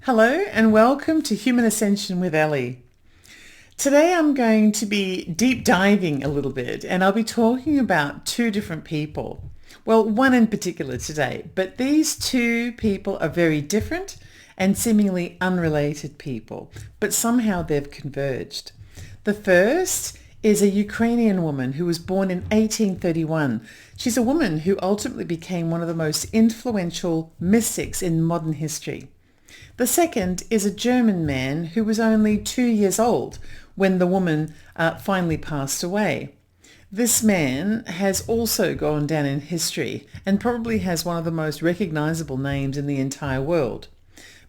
Hello and welcome to Human Ascension with Ellie. Today I'm going to be deep diving a little bit and I'll be talking about two different people. Well, one in particular today, but these two people are very different and seemingly unrelated people, but somehow they've converged. The first is a Ukrainian woman who was born in 1831. She's a woman who ultimately became one of the most influential mystics in modern history. The second is a German man who was only 2 years old when the woman finally passed away. This man has also gone down in history and probably has one of the most recognizable names in the entire world.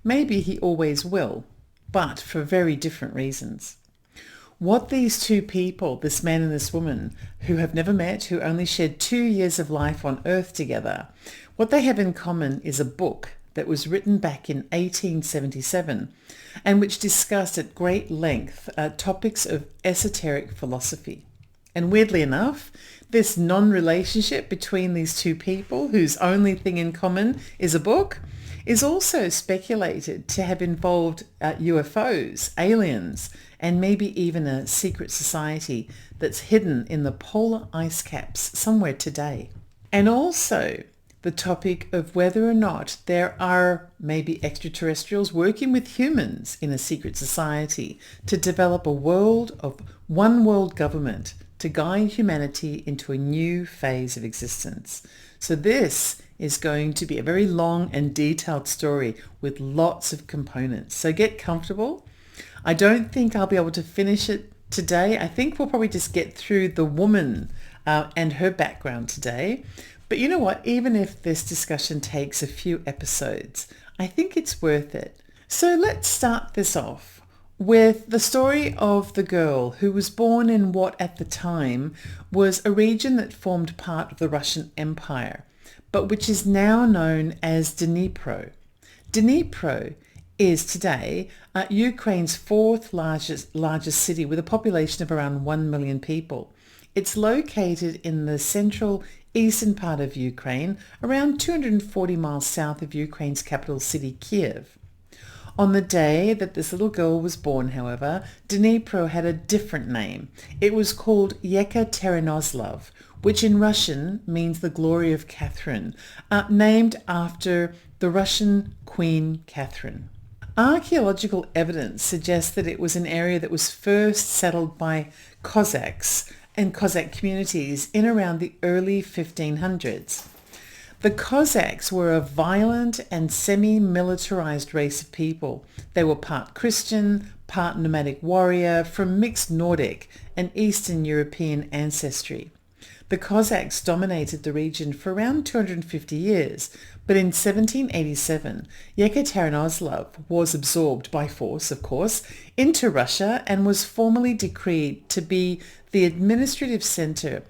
Maybe he always will, but for very different reasons. What these two people, this man and this woman, who have never met, who only shared 2 years of life on Earth together, what they have in common is a book that was written back in 1877 and which discussed at great length topics of esoteric philosophy. And weirdly enough, this non-relationship between these two people, whose only thing in common is a book, is also speculated to have involved UFOs, aliens, and maybe even a secret society that's hidden in the polar ice caps somewhere today. And also the topic of whether or not there are maybe extraterrestrials working with humans in a secret society to develop a world of one world government to guide humanity into a new phase of existence. So this is going to be a very long and detailed story with lots of components. So get comfortable. I don't think I'll be able to finish it today. I think we'll probably just get through the woman and her background today. But you know what? Even if this discussion takes a few episodes, I think it's worth it. So let's start this off with the story of the girl who was born in what at the time was a region that formed part of the Russian Empire, but which is now known as Dnipro. Dnipro is today Ukraine's fourth largest city with a population of around 1 million people. It's located in the central eastern part of Ukraine, around 240 miles south of Ukraine's capital city, Kiev. On the day that this little girl was born, however, Dnipro had a different name. It was called Yekaterinoslav, which in Russian means the glory of Catherine, named after the Russian Queen Catherine. Archaeological evidence suggests that it was an area that was first settled by Cossacks and Cossack communities in around the early 1500s. The Cossacks were a violent and semi-militarized race of people. They were part Christian, part nomadic warrior from mixed Nordic and Eastern European ancestry. The Cossacks dominated the region for around 250 years, but in 1787, Yekaterinoslav was absorbed by force, of course, into Russia and was formally decreed to be the administrative center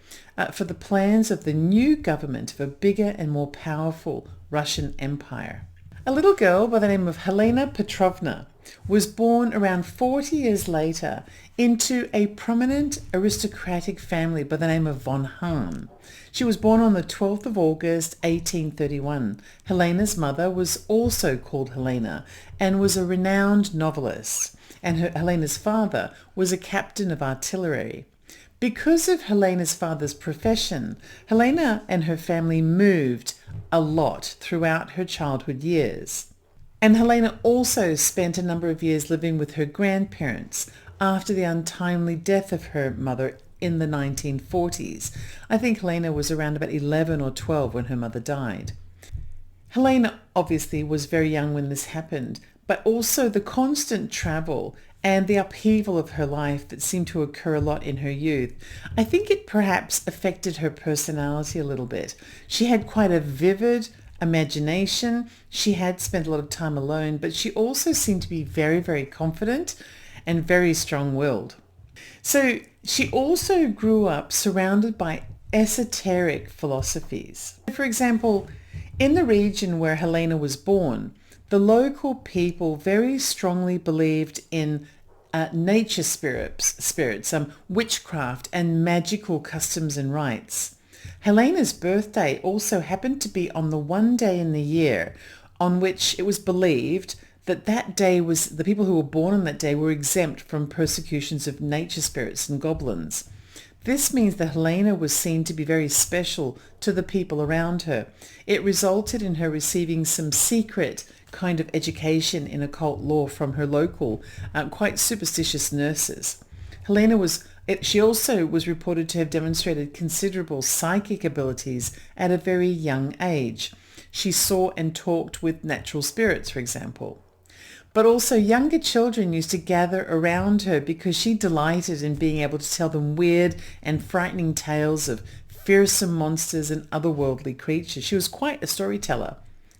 for the plans of the new government of a bigger and more powerful Russian Empire. A little girl by the name of Helena Petrovna was born around 40 years later into a prominent aristocratic family by the name of von Hahn. She was born on the 12th of August, 1831. Helena's mother was also called Helena and was a renowned novelist, and Helena's father was a captain of artillery. Because of Helena's father's profession, Helena and her family moved a lot throughout her childhood years. And Helena also spent a number of years living with her grandparents after the untimely death of her mother in the 1940s. I think Helena was around about 11 or 12 when her mother died. Helena obviously was very young when this happened, but also the constant travel and the upheaval of her life that seemed to occur a lot in her youth, I think it perhaps affected her personality a little bit. She had quite a vivid imagination. She had spent a lot of time alone, but she also seemed to be very, very confident and very strong-willed. So she also grew up surrounded by esoteric philosophies. For example, in the region where Helena was born, the local people very strongly believed in nature spirits, witchcraft and magical customs and rites. Helena's birthday also happened to be on the one day in the year on which it was believed that day was, the people who were born on that day were exempt from persecutions of nature spirits and goblins. This means that Helena was seen to be very special to the people around her. It resulted in her receiving some secret kind of education in occult lore from her local, quite superstitious nurses. She also was reported to have demonstrated considerable psychic abilities at a very young age. She saw and talked with natural spirits, for example. But also younger children used to gather around her because she delighted in being able to tell them weird and frightening tales of fearsome monsters and otherworldly creatures. She was quite a storyteller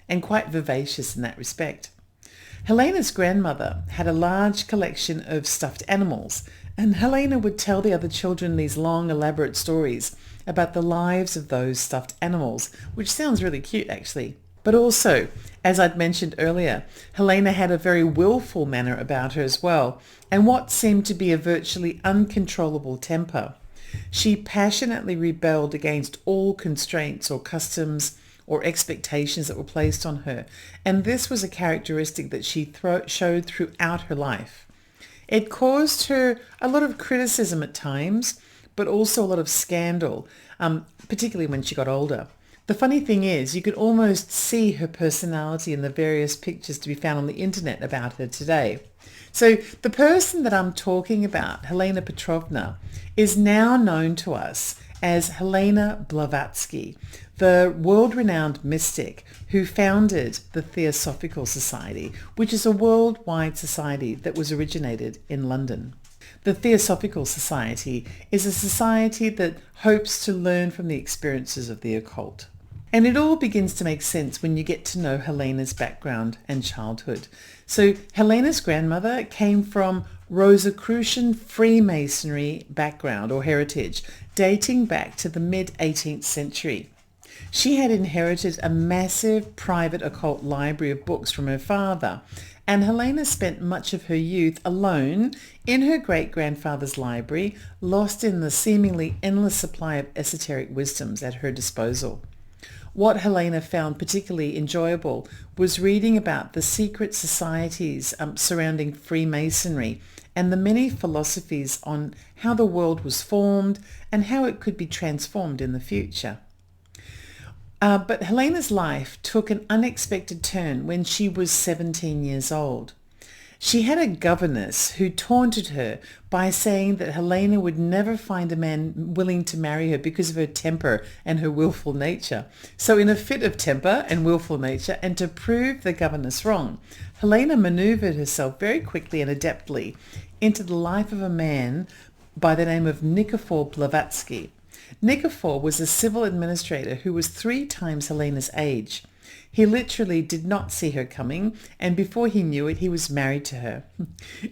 and quite vivacious in that respect. Helena's grandmother had a large collection of stuffed animals, and Helena would tell the other children these long, elaborate stories about the lives of those stuffed animals, which sounds really cute actually. But also, as I'd mentioned earlier, Helena had a very willful manner about her as well, and what seemed to be a virtually uncontrollable temper. She passionately rebelled against all constraints or customs or expectations that were placed on her, and this was a characteristic that she showed throughout her life. It caused her a lot of criticism at times, but also a lot of scandal, particularly when she got older. The funny thing is, you could almost see her personality in the various pictures to be found on the internet about her today. So the person that I'm talking about, Helena Petrovna, is now known to us as Helena Blavatsky, the world-renowned mystic who founded the Theosophical Society, which is a worldwide society that was originated in London. The Theosophical Society is a society that hopes to learn from the experiences of the occult. And it all begins to make sense when you get to know Helena's background and childhood. So Helena's grandmother came from Rosicrucian Freemasonry background or heritage, dating back to the mid-18th century. She had inherited a massive private occult library of books from her father, and Helena spent much of her youth alone in her great-grandfather's library, lost in the seemingly endless supply of esoteric wisdoms at her disposal. What Helena found particularly enjoyable was reading about the secret societies surrounding Freemasonry and the many philosophies on how the world was formed and how it could be transformed in the future. But Helena's life took an unexpected turn when she was 17 years old. She had a governess who taunted her by saying that Helena would never find a man willing to marry her because of her temper and her willful nature. So in a fit of temper and willful nature, and to prove the governess wrong, Helena maneuvered herself very quickly and adeptly into the life of a man by the name of Nikifor Blavatsky. Nikifor was a civil administrator who was 3 times Helena's age. He literally did not see her coming, and before he knew it, he was married to her.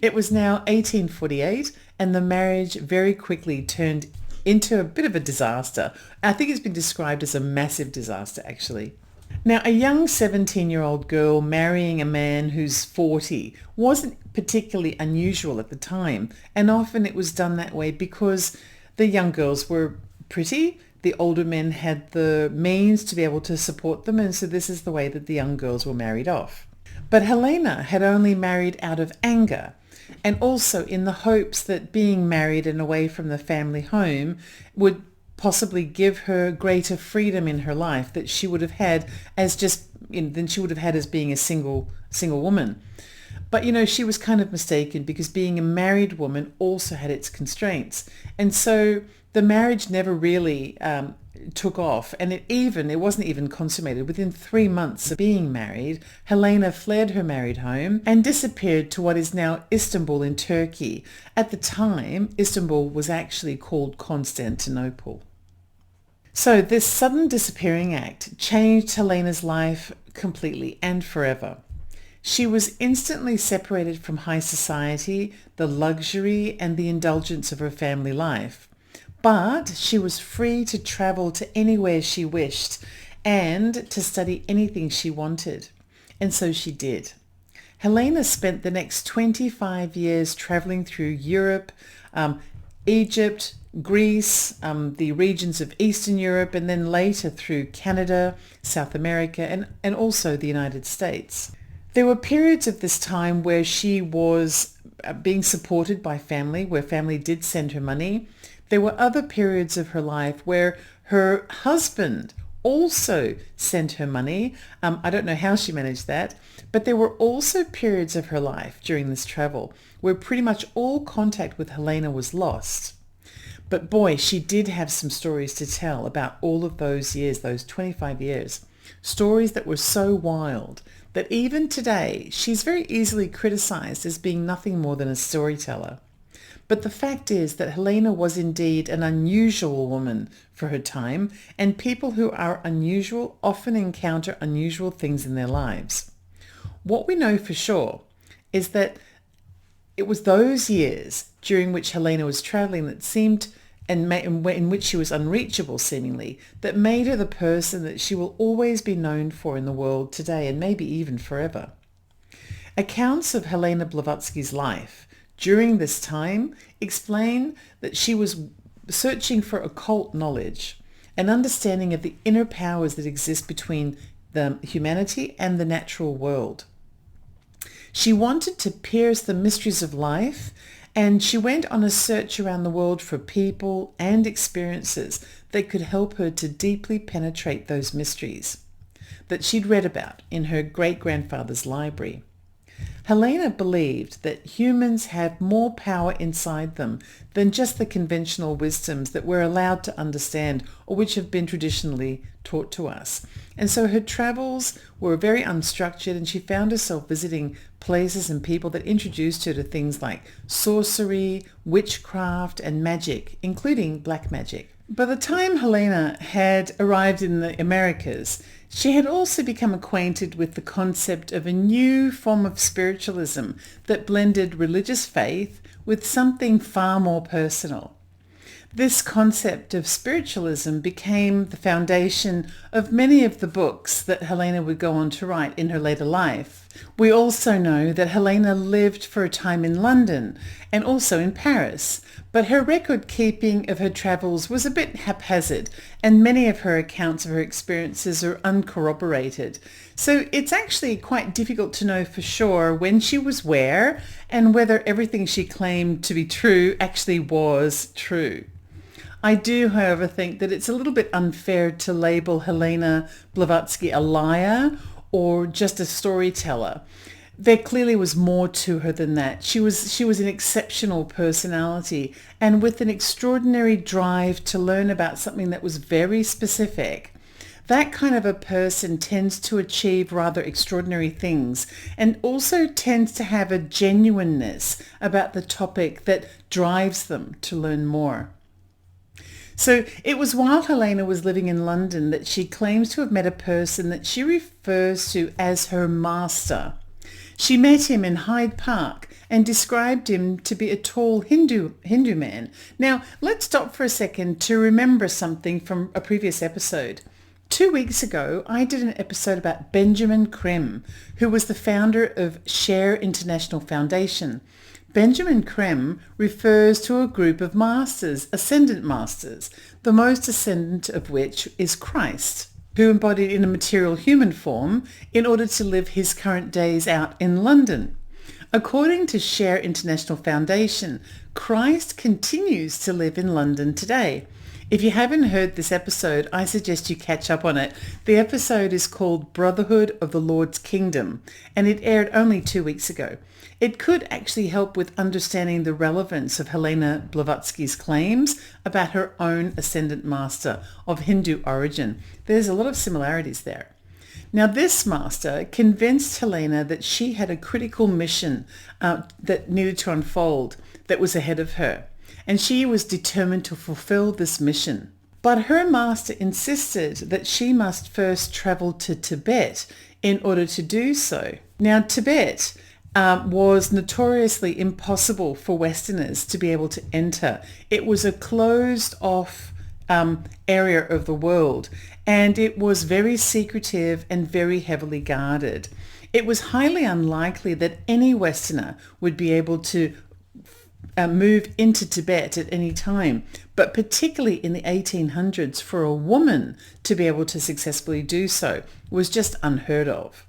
It was now 1848, and the marriage very quickly turned into a bit of a disaster. I think it's been described as a massive disaster, actually. Now, a young 17-year-old girl marrying a man who's 40 wasn't particularly unusual at the time, and often it was done that way because the young girls were pretty. The older men had the means to be able to support them, and so this is the way that the young girls were married off. But Helena had only married out of anger, and also in the hopes that being married and away from the family home would possibly give her greater freedom in her life that she would have had as being a single woman. But she was kind of mistaken, because being a married woman also had its constraints, and so the marriage never really took off, and it wasn't even consummated. Within 3 months of being married, Helena fled her married home and disappeared to what is now Istanbul in Turkey. At the time, Istanbul was actually called Constantinople. So this sudden disappearing act changed Helena's life completely and forever. She was instantly separated from high society, the luxury and the indulgence of her family life. But she was free to travel to anywhere she wished and to study anything she wanted. And so she did. Helena spent the next 25 years traveling through Europe, Egypt, Greece, the regions of Eastern Europe, and then later through Canada, South America, and also the United States. There were periods of this time where she was being supported by family, where family did send her money. There were other periods of her life where her husband also sent her money. I don't know how she managed that, but there were also periods of her life during this travel where pretty much all contact with Helena was lost. But boy, she did have some stories to tell about all of those years, those 25 years. Stories that were so wild that even today she's very easily criticized as being nothing more than a storyteller. But the fact is that Helena was indeed an unusual woman for her time, and people who are unusual often encounter unusual things in their lives. What we know for sure is that it was those years during which Helena was traveling that seemed, and in which she was unreachable seemingly, that made her the person that she will always be known for in the world today, and maybe even forever. Accounts of Helena Blavatsky's life during this time explain that she was searching for occult knowledge, an understanding of the inner powers that exist between the humanity and the natural world. She wanted to pierce the mysteries of life, and she went on a search around the world for people and experiences that could help her to deeply penetrate those mysteries that she'd read about in her great-grandfather's library. Helena believed that humans have more power inside them than just the conventional wisdoms that we're allowed to understand or which have been traditionally taught to us. And so her travels were very unstructured, and she found herself visiting places and people that introduced her to things like sorcery, witchcraft, and magic, including black magic. By the time Helena had arrived in the Americas, she had also become acquainted with the concept of a new form of spiritualism that blended religious faith with something far more personal. This concept of spiritualism became the foundation of many of the books that Helena would go on to write in her later life. We also know that Helena lived for a time in London and also in Paris, but her record keeping of her travels was a bit haphazard, and many of her accounts of her experiences are uncorroborated. So it's actually quite difficult to know for sure when she was where and whether everything she claimed to be true actually was true. I do, however, think that it's a little bit unfair to label Helena Blavatsky a liar or just a storyteller. There clearly was more to her than that. She was an exceptional personality, and with an extraordinary drive to learn about something that was very specific. That kind of a person tends to achieve rather extraordinary things, and also tends to have a genuineness about the topic that drives them to learn more. So it was while Helena was living in London that she claims to have met a person that she refers to as her master. She met him in Hyde Park and described him to be a tall Hindu man. Now, let's stop for a second to remember something from a previous episode. 2 weeks ago, I did an episode about Benjamin Creme, who was the founder of Share International Foundation. Benjamin Creme refers to a group of masters, ascendant masters, the most ascendant of which is Christ, who embodied in a material human form in order to live his current days out in London. According to Share International Foundation, Christ continues to live in London today. If you haven't heard this episode, I suggest you catch up on it. The episode is called Brotherhood of the Lord's Kingdom, and it aired only 2 weeks ago. It could actually help with understanding the relevance of Helena Blavatsky's claims about her own ascendant master of Hindu origin. There's a lot of similarities there. Now, this master convinced Helena that she had a critical mission that needed to unfold that was ahead of her, and she was determined to fulfill this mission. But her master insisted that she must first travel to Tibet in order to do so. Now, Tibet was notoriously impossible for Westerners to be able to enter. It was a closed-off area of the world, and it was very secretive and very heavily guarded. It was highly unlikely that any Westerner would be able to move into Tibet at any time, but particularly in the 1800s, for a woman to be able to successfully do so was just unheard of.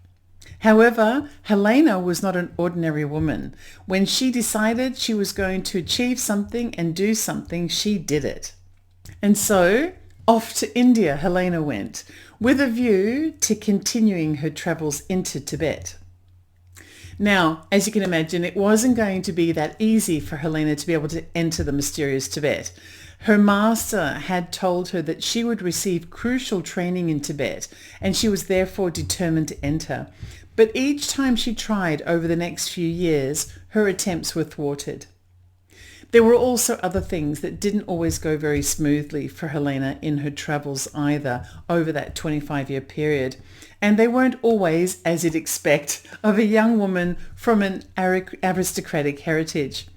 However, Helena was not an ordinary woman. When she decided she was going to achieve something and do something, she did it. And so, off to India Helena went, with a view to continuing her travels into Tibet. Now, as you can imagine, it wasn't going to be that easy for Helena to be able to enter the mysterious Tibet. Her master had told her that she would receive crucial training in Tibet, and she was therefore determined to enter. But each time she tried over the next few years, her attempts were thwarted. There were also other things that didn't always go very smoothly for Helena in her travels either over that 25-year period. And they weren't always as you'd expect of a young woman from an aristocratic heritage.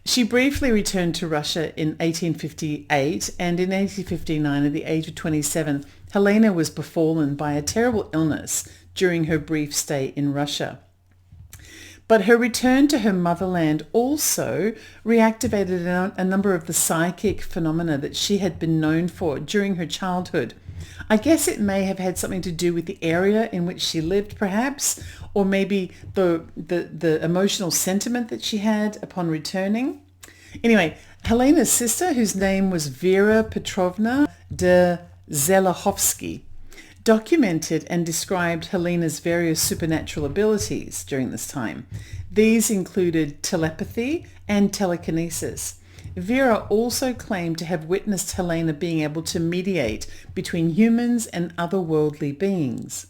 She briefly returned to Russia in 1858, and in 1859, at the age of 27, Helena was befallen by a terrible illness during her brief stay in Russia. But her return to her motherland also reactivated a number of the psychic phenomena that she had been known for during her childhood. I guess it may have had something to do with the area in which she lived, perhaps, or maybe the emotional sentiment that she had upon returning. Anyway, Helena's sister, whose name was Vera Petrovna de Zelachovsky, documented and described Helena's various supernatural abilities during this time. These included telepathy and telekinesis. Vera also claimed to have witnessed Helena being able to mediate between humans and otherworldly beings.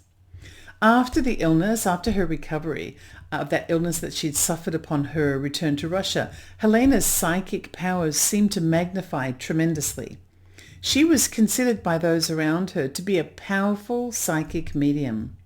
After the illness, after her recovery of that illness that she'd suffered upon her return to Russia, Helena's psychic powers seemed to magnify tremendously. She was considered by those around her to be a powerful psychic medium.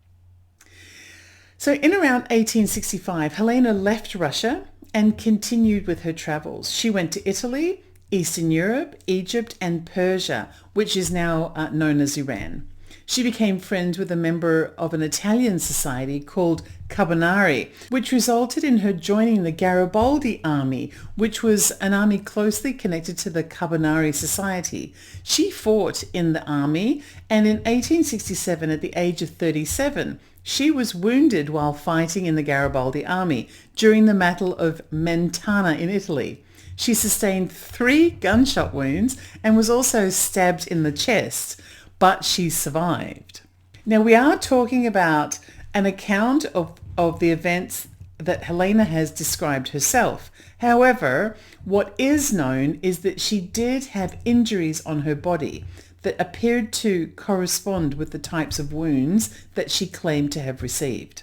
So in around 1865, Helena left Russia and continued with her travels. She went to Italy, Eastern Europe, Egypt, and Persia, which is now known as Iran. She became friends with a member of an Italian society called Carbonari, which resulted in her joining the Garibaldi army, which was an army closely connected to the Carbonari Society. She fought in the army, and in 1867, at the age of 37, she was wounded while fighting in the Garibaldi army during the Battle of Mentana in Italy. She sustained 3 gunshot wounds and was also stabbed in the chest, but she survived. Now, we are talking about an account of the events that Helena has described herself. However, what is known is that she did have injuries on her body that appeared to correspond with the types of wounds that she claimed to have received.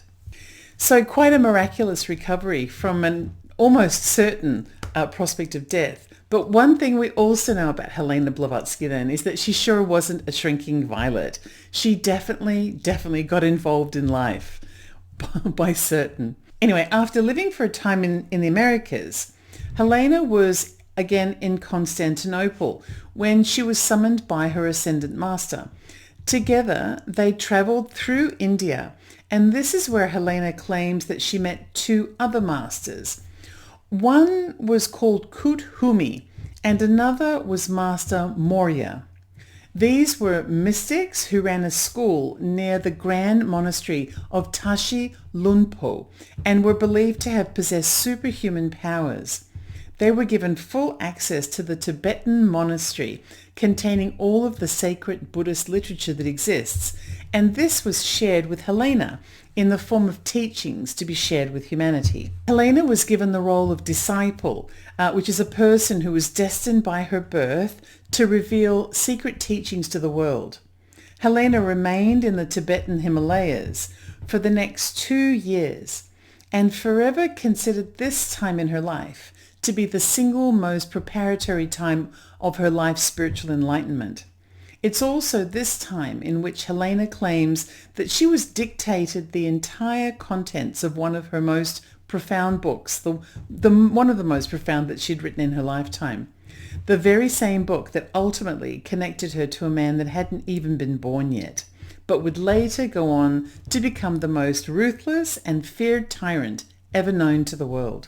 So quite a miraculous recovery from an almost certain prospect of death. But one thing we also know about Helena Blavatsky then is that she sure wasn't a shrinking violet. She definitely got involved in life, by certain. Anyway, after living for a time in the Americas, Helena was again in Constantinople when she was summoned by her ascendant master. Together, they traveled through India, and this is where Helena claims that she met 2 other masters. One was called Kut Humi, and another was Master Morya. These were mystics who ran a school near the grand monastery of Tashi Lunpo and were believed to have possessed superhuman powers. They were given full access to the Tibetan monastery containing all of the sacred Buddhist literature that exists, and this was shared with Helena in the form of teachings to be shared with humanity. Helena was given the role of disciple, which is a person who was destined by her birth to reveal secret teachings to the world. Helena remained in the Tibetan Himalayas for the next 2 years and forever considered this time in her life to be the single most preparatory time of her life's spiritual enlightenment. It's also this time in which Helena claims that she was dictated the entire contents of one of her most profound books, one of the most profound that she'd written in her lifetime. The very same book that ultimately connected her to a man that hadn't even been born yet, but would later go on to become the most ruthless and feared tyrant ever known to the world.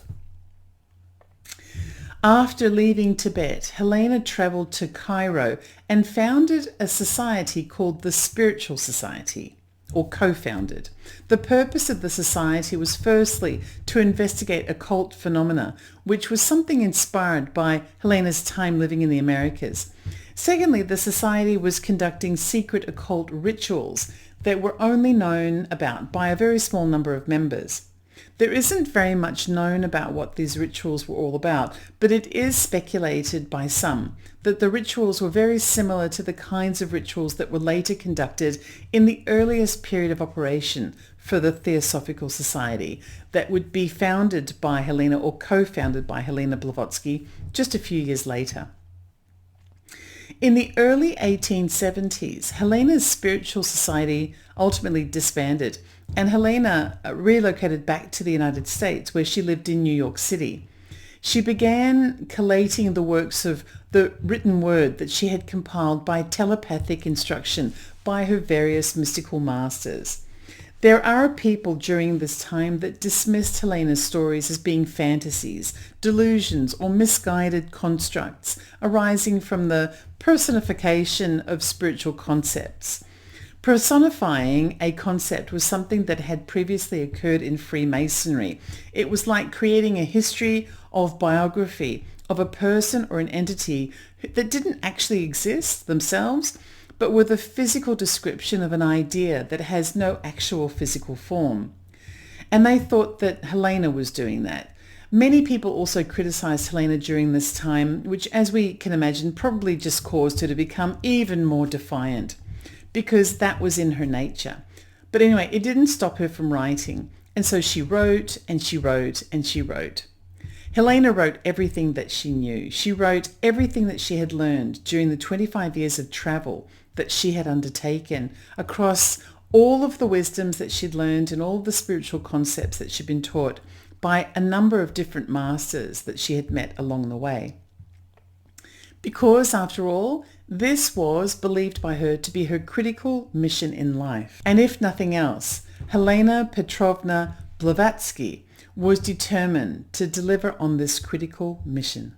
After leaving Tibet, Helena traveled to Cairo and founded a society called the Spiritual Society. or co-founded. The purpose of the society was firstly to investigate occult phenomena, which was something inspired by Helena's time living in the Americas. Secondly, the society was conducting secret occult rituals that were only known about by a very small number of members. There isn't very much known about what these rituals were all about, but it is speculated by some that the rituals were very similar to the kinds of rituals that were later conducted in the earliest period of operation for the Theosophical Society that would be founded by Helena or co-founded by Helena Blavatsky just a few years later. In the early 1870s, Helena's spiritual society ultimately disbanded, and Helena relocated back to the United States, where she lived in New York City. She began collating the works of the written word that she had compiled by telepathic instruction by her various mystical masters. There are people during this time that dismissed Helena's stories as being fantasies, delusions, or misguided constructs arising from the personification of spiritual concepts. Personifying a concept was something that had previously occurred in Freemasonry. It was like creating a history of biography of a person or an entity that didn't actually exist themselves, but with a physical description of an idea that has no actual physical form. And they thought that Helena was doing that. Many people also criticized Helena during this time, which, as we can imagine, probably just caused her to become even more defiant, because that was in her nature. But anyway, it didn't stop her from writing. And so she wrote and she wrote and she wrote. Helena wrote everything that she knew. She wrote everything that she had learned during the 25 years of travel that she had undertaken across all of the wisdoms that she'd learned and all the spiritual concepts that she'd been taught by a number of different masters that she had met along the way. Because, after all, this was believed by her to be her critical mission in life. And if nothing else, Helena Petrovna Blavatsky was determined to deliver on this critical mission.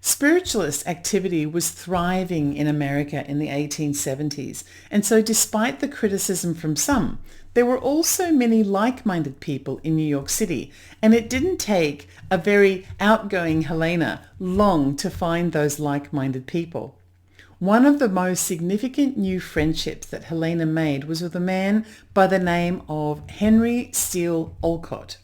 Spiritualist activity was thriving in America in the 1870s, and so despite the criticism from some, there were also many like-minded people in New York City, and it didn't take a very outgoing Helena long to find those like-minded people. One of the most significant new friendships that Helena made was with a man by the name of Henry Steele Olcott.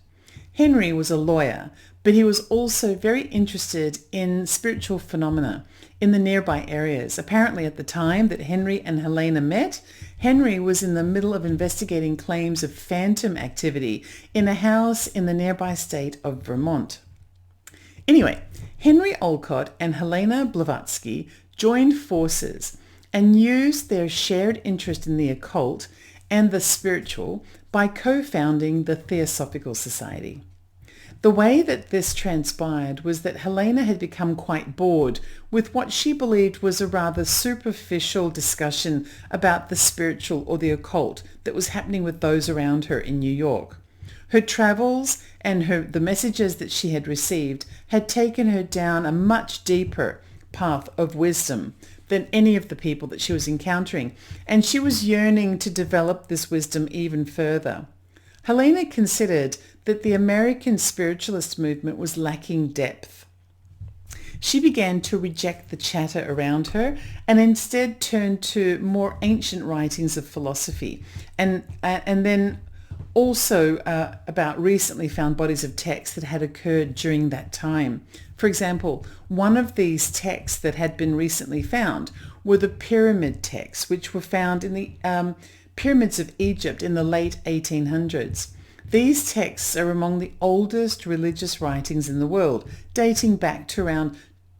Henry was a lawyer, but he was also very interested in spiritual phenomena in the nearby areas. Apparently at the time that Henry and Helena met, Henry was in the middle of investigating claims of phantom activity in a house in the nearby state of Vermont. Anyway, Henry Olcott and Helena Blavatsky joined forces and used their shared interest in the occult and the spiritual by co-founding the Theosophical Society. The way that this transpired was that Helena had become quite bored with what she believed was a rather superficial discussion about the spiritual or the occult that was happening with those around her in New York. Her travels and the messages that she had received had taken her down a much deeper path of wisdom than any of the people that she was encountering, and she was yearning to develop this wisdom even further. Helena considered that the American spiritualist movement was lacking depth. She began to reject the chatter around her and instead turned to more ancient writings of philosophy and then also about recently found bodies of text that had occurred during that time. For example, one of these texts that had been recently found were the pyramid texts, which were found in the pyramids of Egypt in the late 1800s. These texts are among the oldest religious writings in the world, dating back to around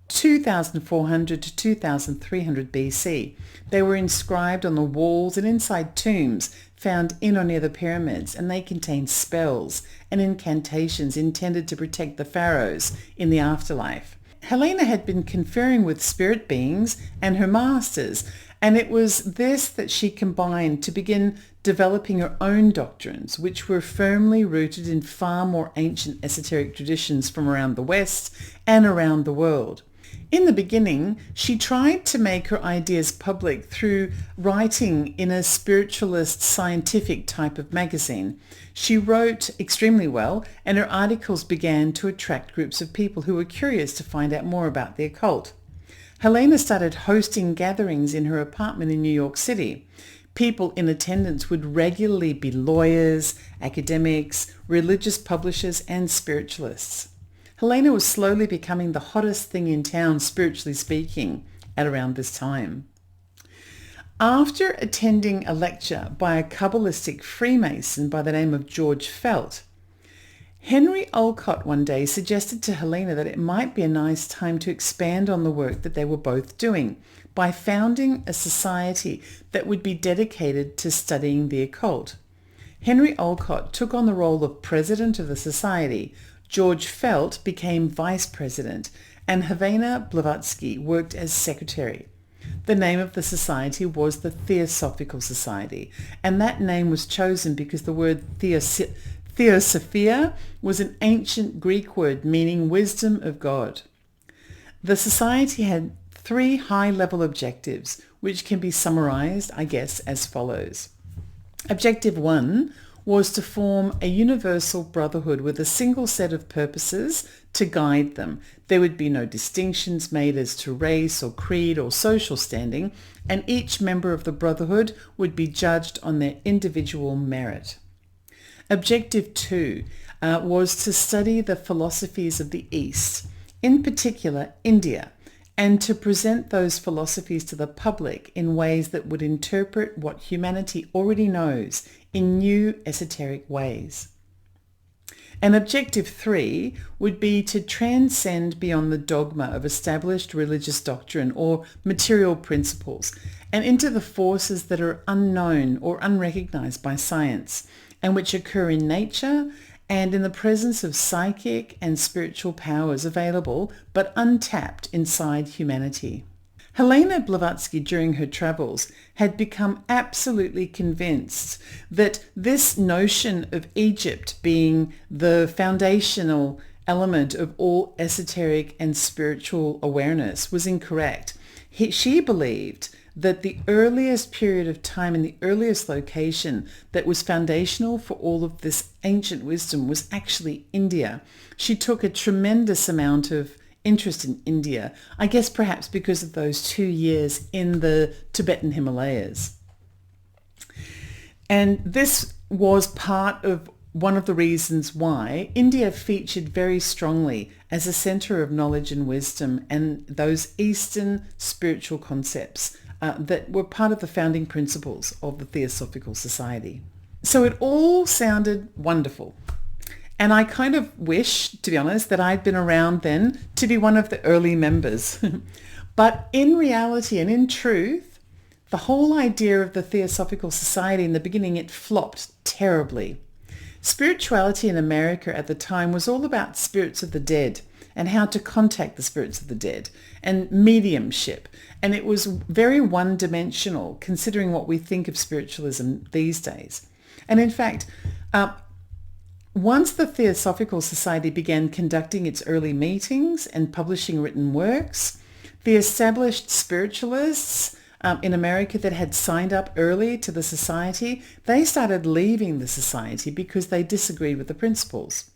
2400 to 2300 BC. They were inscribed on the walls and inside tombs found in or near the pyramids, and they contain spells and incantations intended to protect the pharaohs in the afterlife. Helena had been conferring with spirit beings and her masters, and it was this that she combined to begin developing her own doctrines, which were firmly rooted in far more ancient esoteric traditions from around the West and around the world. In the beginning, she tried to make her ideas public through writing in a spiritualist scientific type of magazine. She wrote extremely well, and her articles began to attract groups of people who were curious to find out more about the occult. Helena started hosting gatherings in her apartment in New York City. People in attendance would regularly be lawyers, academics, religious publishers, and spiritualists. Helena was slowly becoming the hottest thing in town, spiritually speaking, at around this time. After attending a lecture by a Kabbalistic Freemason by the name of George Felt, Henry Olcott one day suggested to Helena that it might be a nice time to expand on the work that they were both doing by founding a society that would be dedicated to studying the occult. Henry Olcott took on the role of president of the society. George Felt became vice president, and Helena Blavatsky worked as secretary. The name of the society was the Theosophical Society, and that name was chosen because the word theosophia was an ancient Greek word meaning wisdom of God. The society had 3 high-level objectives, which can be summarized, I guess, as follows. Objective 1 was to form a universal brotherhood with a single set of purposes to guide them. There would be no distinctions made as to race or creed or social standing, and each member of the brotherhood would be judged on their individual merit. Objective 2 was to study the philosophies of the East, in particular India, and to present those philosophies to the public in ways that would interpret what humanity already knows in new esoteric ways. And objective 3 would be to transcend beyond the dogma of established religious doctrine or material principles and into the forces that are unknown or unrecognized by science and which occur in nature and in the presence of psychic and spiritual powers available but untapped inside humanity. Helena Blavatsky, during her travels, had become absolutely convinced that this notion of Egypt being the foundational element of all esoteric and spiritual awareness was incorrect. She believed that the earliest period of time and the earliest location that was foundational for all of this ancient wisdom was actually India. She took a tremendous amount of interest in India, I guess perhaps because of those 2 years in the Tibetan Himalayas. And this was part of one of the reasons why India featured very strongly as a center of knowledge and wisdom and those Eastern spiritual concepts that were part of the founding principles of the Theosophical Society. So it all sounded wonderful. And I kind of wish, to be honest, that I'd been around then to be one of the early members. But in reality and in truth, the whole idea of the Theosophical Society in the beginning, it flopped terribly. Spirituality in America at the time was all about spirits of the dead and how to contact the spirits of the dead and mediumship. And it was very one-dimensional considering what we think of spiritualism these days. And in fact, once the Theosophical Society began conducting its early meetings and publishing written works, the established spiritualists in America that had signed up early to the society, they started leaving the society because they disagreed with the principles.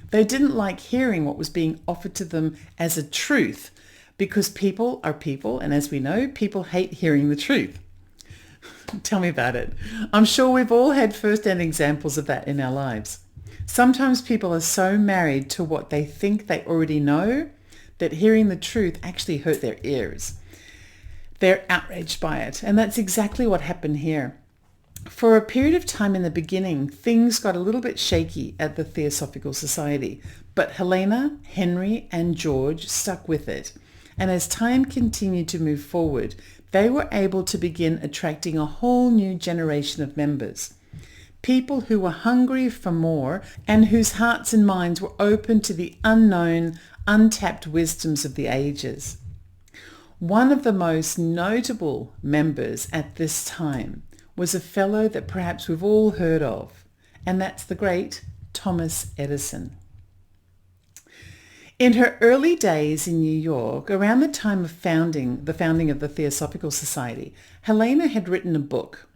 They didn't like hearing what was being offered to them as a truth because people are people, and as we know, people hate hearing the truth. Tell me about it. I'm sure we've all had first-hand examples of that in our lives. Sometimes people are so married to what they think they already know that hearing the truth actually hurt their ears. They're outraged by it, and that's exactly what happened here. For a period of time in the beginning, things got a little bit shaky at the Theosophical Society, but Helena, Henry, and George stuck with it. And as time continued to move forward, they were able to begin attracting a whole new generation of members. People who were hungry for more and whose hearts and minds were open to the unknown, untapped wisdoms of the ages. One of the most notable members at this time was a fellow that perhaps we've all heard of, and that's the great Thomas Edison. In her early days in New York, around the time of the founding of the Theosophical Society, Helena had written a book.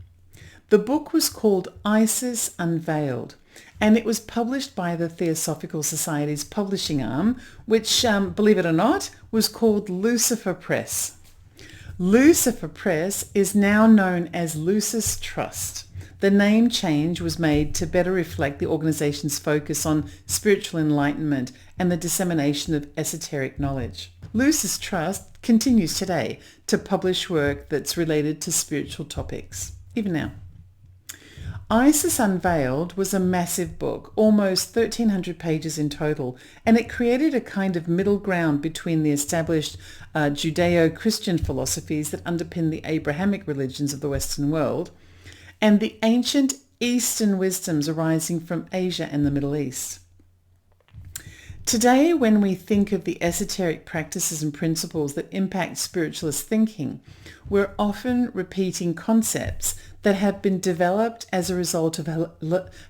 The book was called Isis Unveiled, and it was published by the Theosophical Society's publishing arm, which, believe it or not, was called Lucifer Press. Lucifer Press is now known as Lucis Trust. The name change was made to better reflect the organization's focus on spiritual enlightenment and the dissemination of esoteric knowledge. Lucis Trust continues today to publish work that's related to spiritual topics, even now. Isis Unveiled was a massive book, almost 1,300 pages in total, and it created a kind of middle ground between the established Judeo-Christian philosophies that underpin the Abrahamic religions of the Western world and the ancient Eastern wisdoms arising from Asia and the Middle East. Today, when we think of the esoteric practices and principles that impact spiritualist thinking, we're often repeating concepts that have been developed as a result of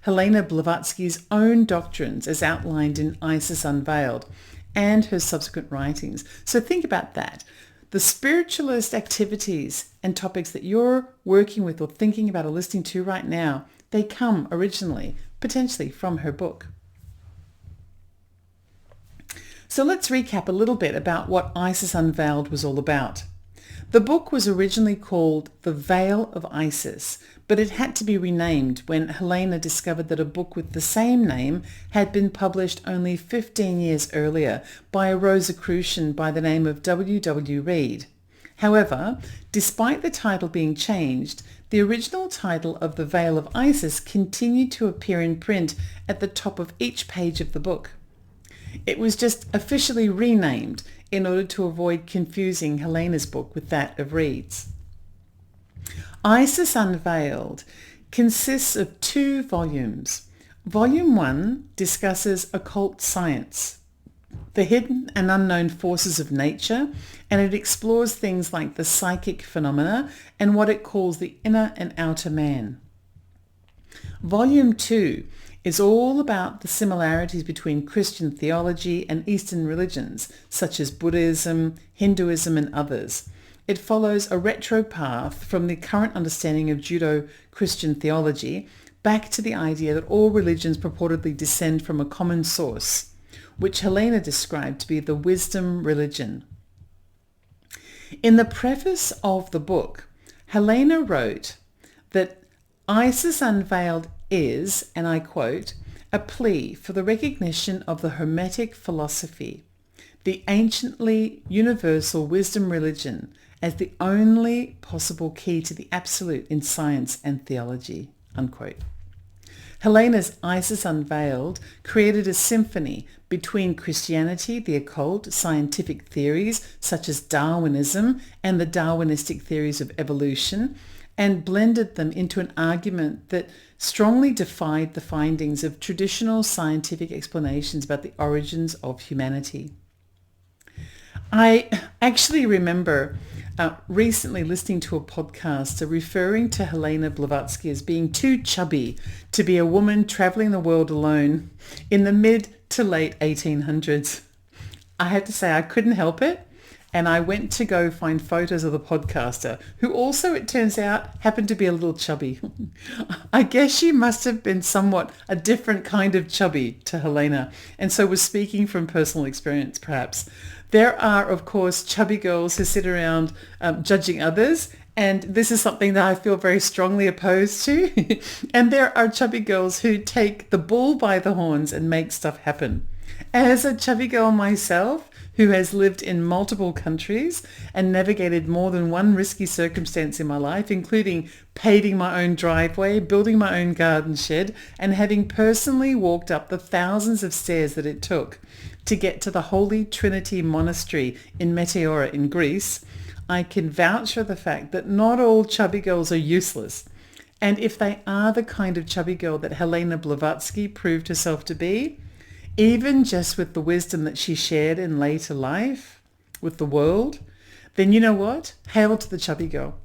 Helena Blavatsky's own doctrines as outlined in Isis Unveiled and her subsequent writings. So think about that. The spiritualist activities and topics that you're working with or thinking about or listening to right now, they come originally, potentially from her book. So let's recap a little bit about what Isis Unveiled was all about. The book was originally called The Veil of Isis, but it had to be renamed when Helena discovered that a book with the same name had been published only 15 years earlier by a Rosicrucian by the name of W. Reed. However, despite the title being changed, the original title of The Veil of Isis continued to appear in print at the top of each page of the book. It was just officially renamed in order to avoid confusing Helena's book with that of Reed's. Isis Unveiled consists of 2 volumes. Volume 1 discusses occult science, the hidden and unknown forces of nature, and it explores things like the psychic phenomena and what it calls the inner and outer man. Volume 2 is all about the similarities between Christian theology and Eastern religions, such as Buddhism, Hinduism, and others. It follows a retro path from the current understanding of Judeo-Christian theology back to the idea that all religions purportedly descend from a common source, which Helena described to be the wisdom religion. In the preface of the book, Helena wrote that Isis Unveiled is, and I quote, a plea for the recognition of the Hermetic philosophy, the anciently universal wisdom religion, as the only possible key to the absolute in science and theology, unquote. Helena's Isis Unveiled created a symphony between Christianity, the occult, scientific theories such as Darwinism and the Darwinistic theories of evolution, and blended them into an argument that strongly defied the findings of traditional scientific explanations about the origins of humanity. I actually remember recently listening to a podcast referring to Helena Blavatsky as being too chubby to be a woman traveling the world alone in the mid to late 1800s. I have to say I couldn't help it. And I went to go find photos of the podcaster, who also, it turns out, happened to be a little chubby. I guess she must have been somewhat a different kind of chubby to Helena, and so was speaking from personal experience, perhaps. There are, of course, chubby girls who sit around judging others, and this is something that I feel very strongly opposed to. And there are chubby girls who take the bull by the horns and make stuff happen. As a chubby girl myself, who has lived in multiple countries and navigated more than one risky circumstance in my life, including paving my own driveway, building my own garden shed, and having personally walked up the thousands of stairs that it took to get to the Holy Trinity Monastery in Meteora in Greece, I can vouch for the fact that not all chubby girls are useless. And if they are the kind of chubby girl that Helena Blavatsky proved herself to be, even just with the wisdom that she shared in later life with the world, then you know what? Hail to the chubby girl.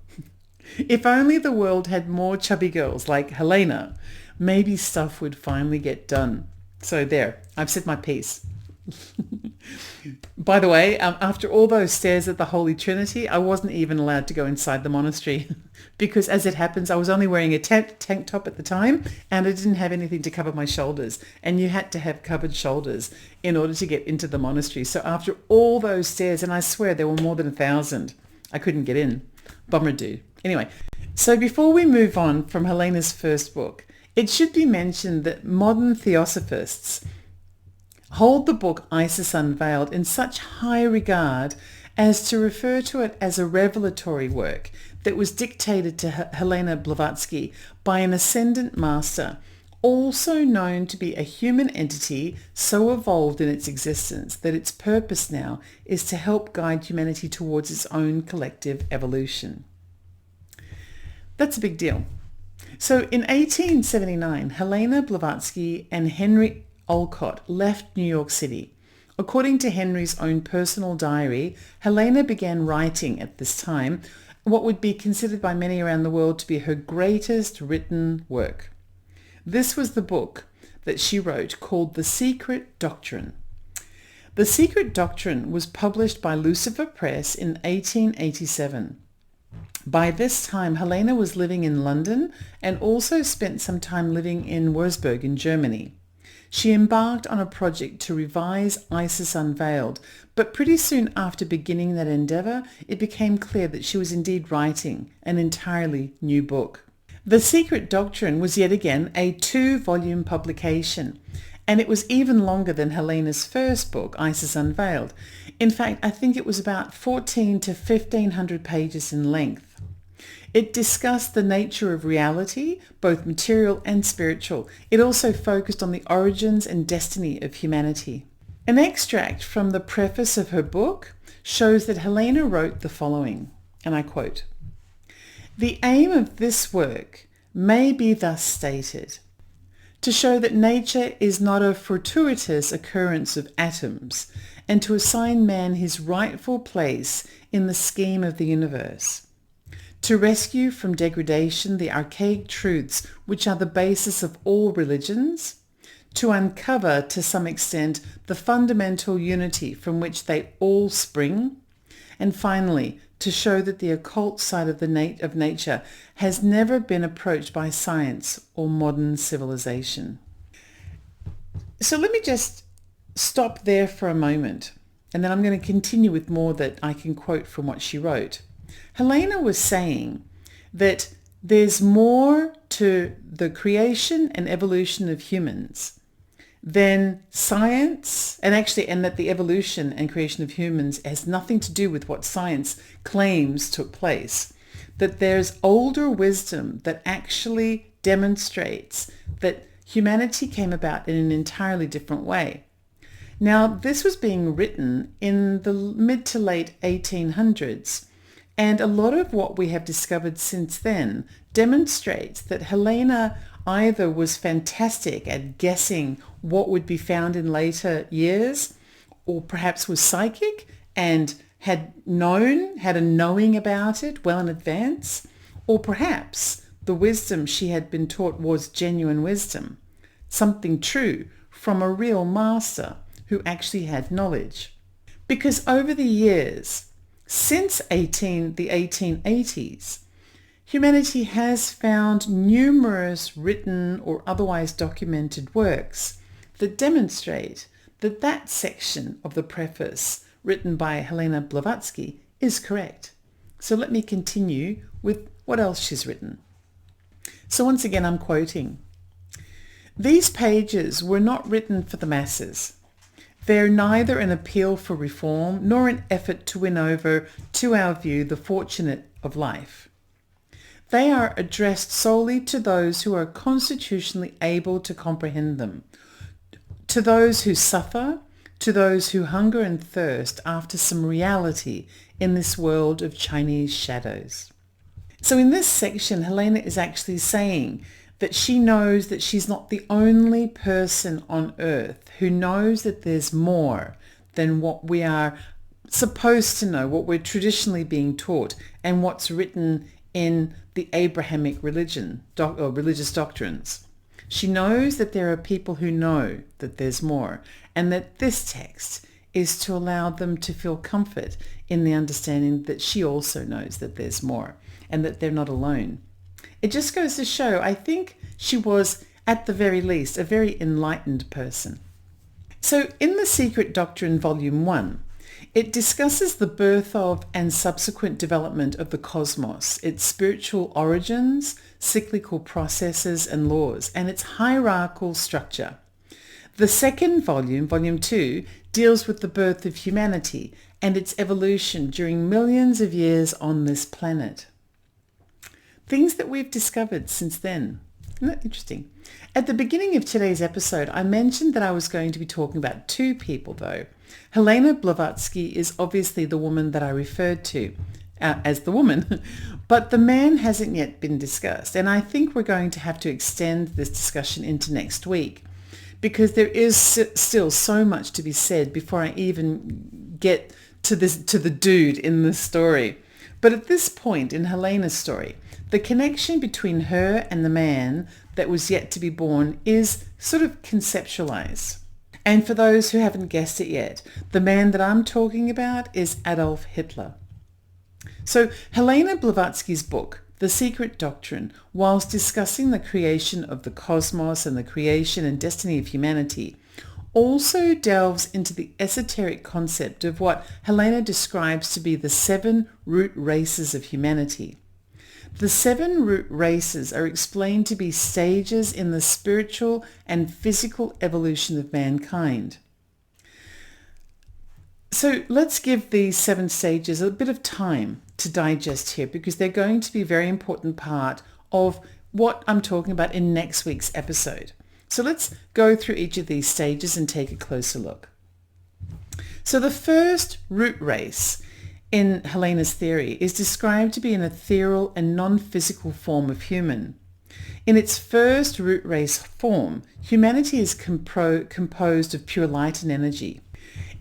If only the world had more chubby girls like Helena, maybe stuff would finally get done. So there, I've said my piece. By the way, after all those stares at the Holy Trinity, I wasn't even allowed to go inside the monastery because, as it happens, I was only wearing a tank top at the time and I didn't have anything to cover my shoulders. And you had to have covered shoulders in order to get into the monastery. So after all those stairs, and I swear there were more than 1,000, I couldn't get in. Bummer do. Anyway, so before we move on from Helena's first book, it should be mentioned that modern theosophists hold the book Isis Unveiled in such high regard as to refer to it as a revelatory work that was dictated to Helena Blavatsky by an ascendant master, also known to be a human entity so evolved in its existence that its purpose now is to help guide humanity towards its own collective evolution. That's a big deal. So in 1879, Helena Blavatsky and Henry Olcott left New York City. According to Henry's own personal diary, Helena began writing at this time what would be considered by many around the world to be her greatest written work. This was the book that she wrote called The Secret Doctrine. The Secret Doctrine was published by Lucifer Press in 1887. By this time, Helena was living in London and also spent some time living in Würzburg in Germany. She embarked on a project to revise Isis Unveiled, but pretty soon after beginning that endeavour, it became clear that she was indeed writing an entirely new book. The Secret Doctrine was yet again a 2-volume publication, and it was even longer than Helena's first book, Isis Unveiled. In fact, I think it was about 1,400 to 1,500 pages in length. It discussed the nature of reality, both material and spiritual. It also focused on the origins and destiny of humanity. An extract from the preface of her book shows that Helena wrote the following, and I quote, "The aim of this work may be thus stated, to show that nature is not a fortuitous occurrence of atoms, and to assign man his rightful place in the scheme of the universe. To rescue from degradation the archaic truths which are the basis of all religions, to uncover to some extent the fundamental unity from which they all spring, and finally to show that the occult side of of nature has never been approached by science or modern civilization." So let me just stop there for a moment, and then I'm going to continue with more that I can quote from what she wrote. Helena was saying that there's more to the creation and evolution of humans than science, and that the evolution and creation of humans has nothing to do with what science claims took place. That there's older wisdom that actually demonstrates that humanity came about in an entirely different way. Now, this was being written in the mid to late 1800s. And a lot of what we have discovered since then demonstrates that Helena either was fantastic at guessing what would be found in later years, or perhaps was psychic and had a knowing about it well in advance, or perhaps the wisdom she had been taught was genuine wisdom, something true from a real master who actually had knowledge. Because over the years, since the 1880s, humanity has found numerous written or otherwise documented works that demonstrate that that section of the preface written by Helena Blavatsky is correct. So let me continue with what else she's written. So once again, I'm quoting, "These pages were not written for the masses. They're neither an appeal for reform nor an effort to win over, to our view, the fortunate of life. They are addressed solely to those who are constitutionally able to comprehend them, to those who suffer, to those who hunger and thirst after some reality in this world of Chinese shadows." So in this section, Helena is actually saying that she knows that she's not the only person on earth who knows that there's more than what we are supposed to know, what we're traditionally being taught, and what's written in the Abrahamic religion or religious doctrines. She knows that there are people who know that there's more, and that this text is to allow them to feel comfort in the understanding that she also knows that there's more and that they're not alone. It just goes to show, I think she was, at the very least, a very enlightened person. So in The Secret Doctrine, Volume 1, it discusses the birth of and subsequent development of the cosmos, its spiritual origins, cyclical processes and laws, and its hierarchical structure. The second volume, Volume 2, deals with the birth of humanity and its evolution during millions of years on this planet. Things that we've discovered since then. Isn't that interesting? At the beginning of today's episode, I mentioned that I was going to be talking about two people, though. Helena Blavatsky is obviously the woman that I referred to as the woman, but the man hasn't yet been discussed, and I think we're going to have to extend this discussion into next week, because there is still so much to be said before I even get to the dude in the story. But at this point in Helena's story, the connection between her and the man that was yet to be born is sort of conceptualized. And for those who haven't guessed it yet, the man that I'm talking about is Adolf Hitler. So Helena Blavatsky's book, The Secret Doctrine, whilst discussing the creation of the cosmos and the creation and destiny of humanity, also delves into the esoteric concept of what Helena describes to be the 7 root races of humanity. The 7 root races are explained to be stages in the spiritual and physical evolution of mankind. So let's give these 7 stages a bit of time to digest here, because they're going to be a very important part of what I'm talking about in next week's episode. So let's go through each of these stages and take a closer look. So the first root race in Helena's theory is described to be an ethereal and non-physical form of human. In its first root race form, humanity is composed of pure light and energy.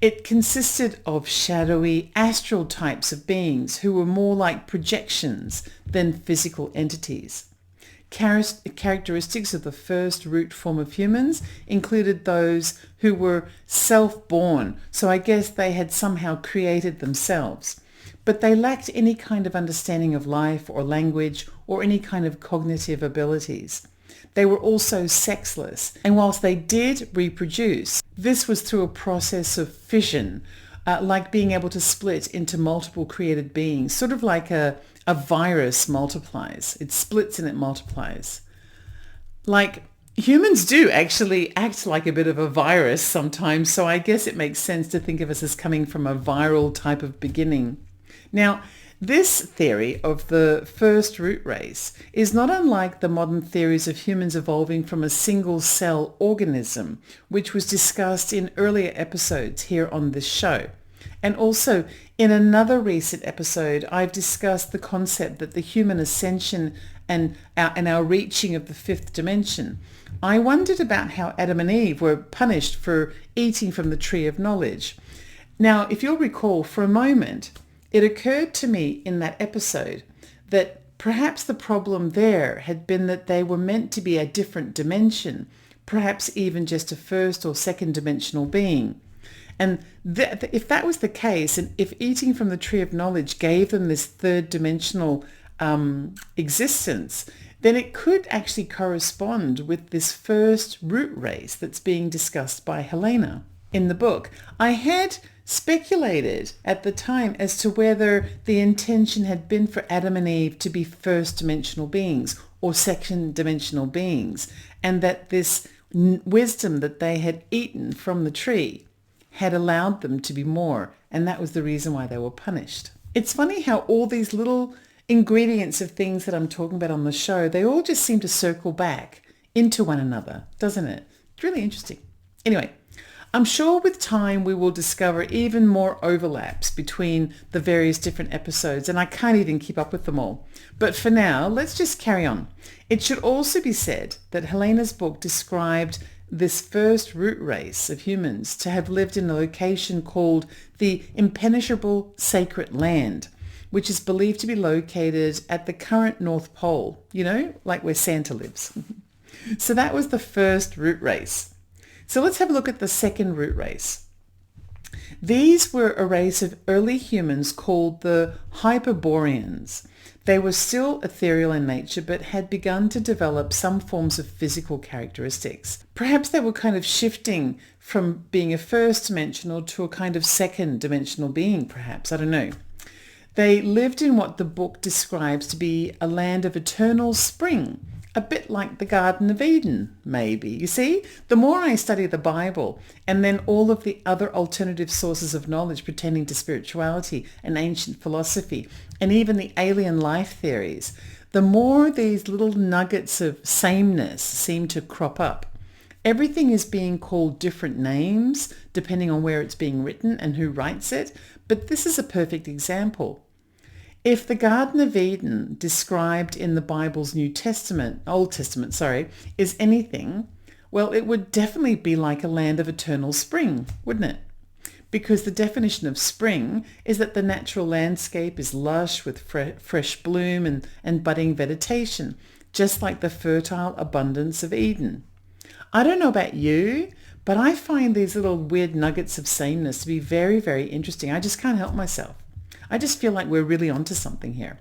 It consisted of shadowy, astral types of beings who were more like projections than physical entities. Characteristics of the first root form of humans included those who were self-born, so I guess they had somehow created themselves, but they lacked any kind of understanding of life or language or any kind of cognitive abilities. They were also sexless, and whilst they did reproduce, this was through a process of fission, like being able to split into multiple created beings, sort of like a virus multiplies. It splits and it multiplies. Like humans do actually act like a bit of a virus sometimes, so I guess it makes sense to think of us as coming from a viral type of beginning. Now, this theory of the first root race is not unlike the modern theories of humans evolving from a single cell organism, which was discussed in earlier episodes here on this show. And also, in another recent episode, I've discussed the concept that the human ascension and our reaching of the 5th dimension. I wondered about how Adam and Eve were punished for eating from the tree of knowledge. Now, if you'll recall, for a moment, it occurred to me in that episode that perhaps the problem there had been that they were meant to be a different dimension, perhaps even just a first or second dimensional being. And if that was the case, and if eating from the tree of knowledge gave them this third dimensional existence, then it could actually correspond with this first root race that's being discussed by Helena in the book. I had speculated at the time as to whether the intention had been for Adam and Eve to be first dimensional beings or second dimensional beings, and that this wisdom that they had eaten from the tree had allowed them to be more, and that was the reason why they were punished. It's funny how all these little ingredients of things that I'm talking about on the show, they all just seem to circle back into one another, doesn't it? It's really interesting. Anyway, I'm sure with time we will discover even more overlaps between the various different episodes, and I can't even keep up with them all. But for now, let's just carry on. It should also be said that Helena's book described this first root race of humans to have lived in a location called the impenetrable sacred land, which is believed to be located at the current North Pole, like where Santa lives. So that was the first root race. So let's have a look at the second root race. These were a race of early humans called the Hyperboreans. They were still ethereal in nature but had begun to develop some forms of physical characteristics. Perhaps they were kind of shifting from being a first dimensional to a kind of second dimensional being, perhaps. I don't know. They lived in what the book describes to be a land of eternal spring, a bit like the Garden of Eden, maybe. You see, the more I study the Bible and then all of the other alternative sources of knowledge pertaining to spirituality and ancient philosophy and even the alien life theories, the more these little nuggets of sameness seem to crop up. Everything is being called different names depending on where it's being written and who writes it, but this is a perfect example. If the Garden of Eden described in the Bible's Old Testament, is anything, well, it would definitely be like a land of eternal spring, wouldn't it? Because the definition of spring is that the natural landscape is lush with fresh bloom and budding vegetation, just like the fertile abundance of Eden. I don't know about you, but I find these little weird nuggets of sameness to be very, very interesting. I just can't help myself. I just feel like we're really onto something here.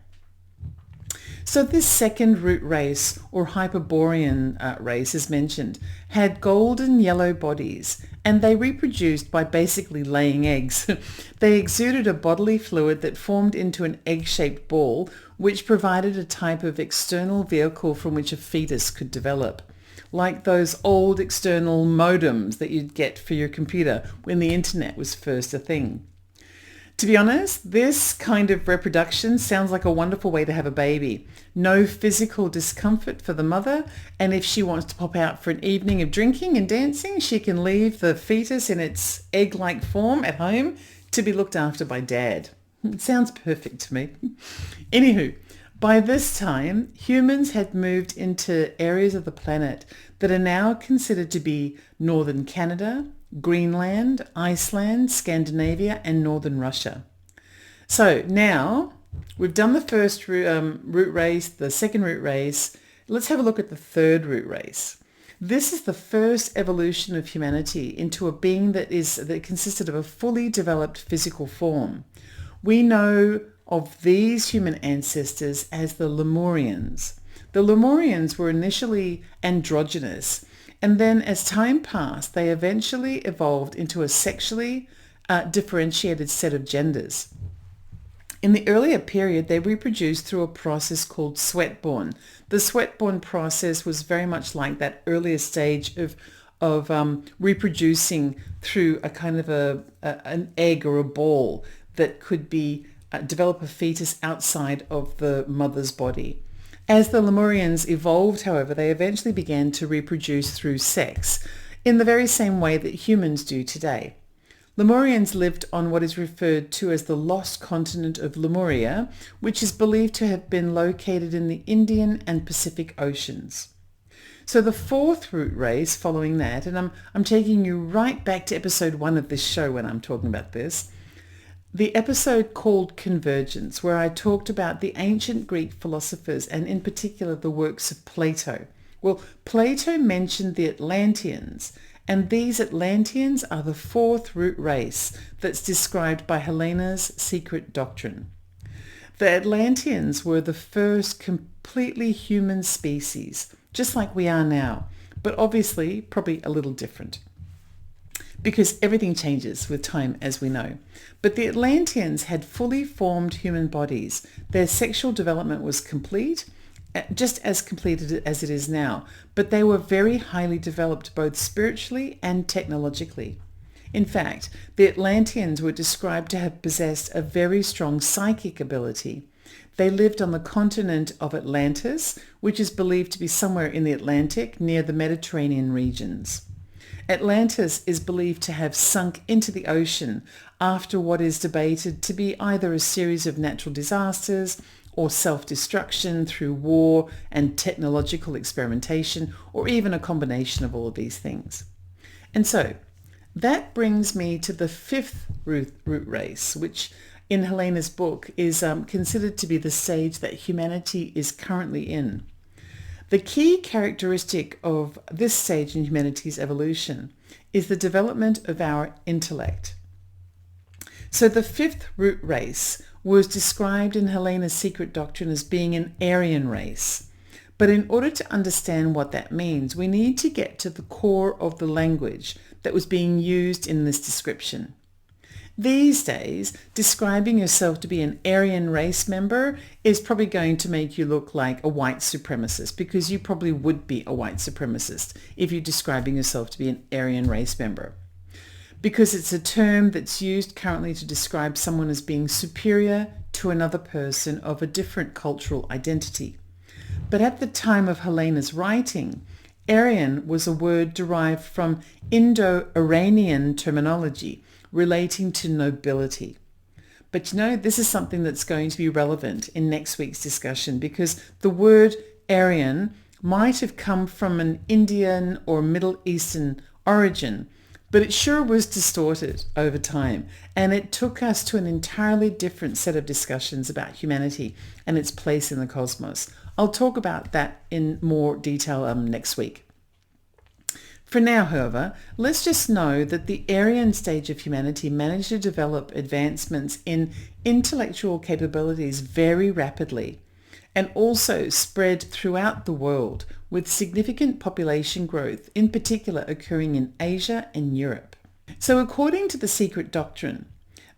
So this second root race, or Hyperborean race as mentioned, had golden yellow bodies, and they reproduced by basically laying eggs. They exuded a bodily fluid that formed into an egg-shaped ball, which provided a type of external vehicle from which a fetus could develop, like those old external modems that you'd get for your computer when the internet was first a thing. To be honest, this kind of reproduction sounds like a wonderful way to have a baby. No physical discomfort for the mother, and if she wants to pop out for an evening of drinking and dancing, she can leave the fetus in its egg-like form at home to be looked after by dad. It sounds perfect to me. Anywho, by this time, humans had moved into areas of the planet that are now considered to be northern Canada, Greenland, Iceland, Scandinavia, and northern Russia. So now we've done the first root race, the second root race. Let's have a look at the third root race. This is the first evolution of humanity into a being that consisted of a fully developed physical form. We know of these human ancestors as the Lemurians. The Lemurians were initially androgynous, and then as time passed, they eventually evolved into a sexually differentiated set of genders. In the earlier period, they reproduced through a process called sweat-born. The sweat-born process was very much like that earlier stage of reproducing through a kind of an egg or a ball that could be develop a fetus outside of the mother's body. As the Lemurians evolved, however, they eventually began to reproduce through sex in the very same way that humans do today. Lemurians lived on what is referred to as the lost continent of Lemuria, which is believed to have been located in the Indian and Pacific Oceans. So the fourth root race following that, and I'm taking you right back to episode 1 of this show when I'm talking about this, the episode called Convergence, where I talked about the ancient Greek philosophers and in particular the works of Plato. Well, Plato mentioned the Atlanteans, and these Atlanteans are the fourth root race that's described by Helena's secret doctrine. The Atlanteans were the first completely human species, just like we are now, but obviously probably a little different, because everything changes with time, as we know. But the Atlanteans had fully formed human bodies. Their sexual development was complete, just as completed as it is now, but they were very highly developed both spiritually and technologically. In fact, the Atlanteans were described to have possessed a very strong psychic ability. They lived on the continent of Atlantis, which is believed to be somewhere in the Atlantic near the Mediterranean regions. Atlantis is believed to have sunk into the ocean after what is debated to be either a series of natural disasters or self-destruction through war and technological experimentation, or even a combination of all of these things. And so that brings me to the fifth root race, which in Helena's book is considered to be the stage that humanity is currently in. The key characteristic of this stage in humanity's evolution is the development of our intellect. So the fifth root race was described in Helena's secret doctrine as being an Aryan race. But in order to understand what that means, we need to get to the core of the language that was being used in this description. These days, describing yourself to be an Aryan race member is probably going to make you look like a white supremacist, because you probably would be a white supremacist if you're describing yourself to be an Aryan race member, because it's a term that's used currently to describe someone as being superior to another person of a different cultural identity. But at the time of Helena's writing, Aryan was a word derived from Indo-Iranian terminology relating to nobility. But this is something that's going to be relevant in next week's discussion, because the word Aryan might have come from an Indian or Middle Eastern origin, but it sure was distorted over time, and it took us to an entirely different set of discussions about humanity and its place in the cosmos. I'll talk about that in more detail next week. For now, however, let's just know that the Aryan stage of humanity managed to develop advancements in intellectual capabilities very rapidly, and also spread throughout the world, with significant population growth, in particular occurring in Asia and Europe. So according to the secret doctrine,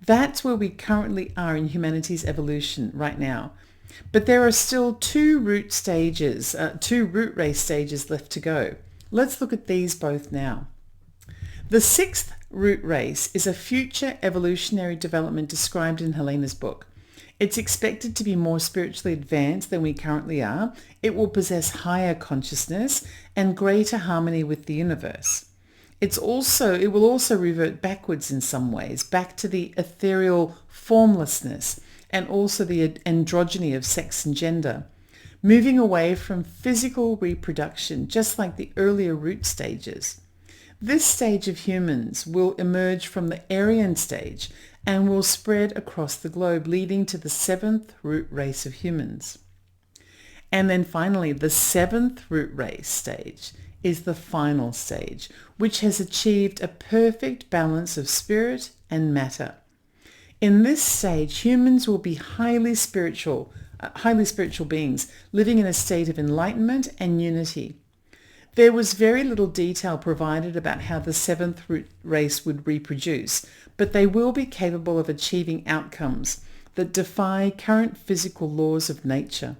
that's where we currently are in humanity's evolution right now. But there are still two root race stages left to go. Let's look at these both now. The sixth root race is a future evolutionary development described in Helena's book. It's expected to be more spiritually advanced than we currently are. It will possess higher consciousness and greater harmony with the universe. It will also revert backwards in some ways, back to the ethereal formlessness and also the androgyny of sex and gender, moving away from physical reproduction, just like the earlier root stages. This stage of humans will emerge from the Aryan stage and will spread across the globe, leading to the seventh root race of humans. And then finally, the seventh root race stage is the final stage, which has achieved a perfect balance of spirit and matter. In this stage, humans will be highly spiritual beings living in a state of enlightenment and unity. There was very little detail provided about how the seventh root race would reproduce, but they will be capable of achieving outcomes that defy current physical laws of nature.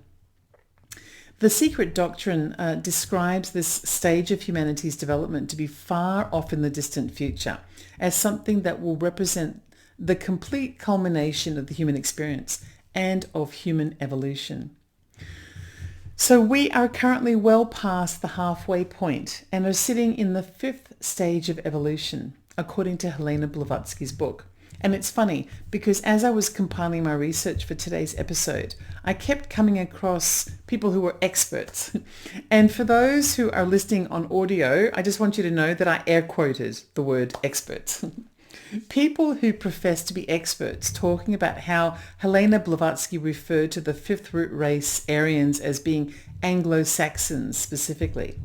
The secret doctrine describes this stage of humanity's development to be far off in the distant future, as something that will represent the complete culmination of the human experience and of human evolution. So we are currently well past the halfway point and are sitting in the fifth stage of evolution, according to Helena Blavatsky's book. And it's funny because as I was compiling my research for today's episode, I kept coming across people who were experts. And for those who are listening on audio, I just want you to know that I air quoted the word experts. People who profess to be experts talking about how Helena Blavatsky referred to the fifth root race Aryans as being Anglo-Saxons specifically.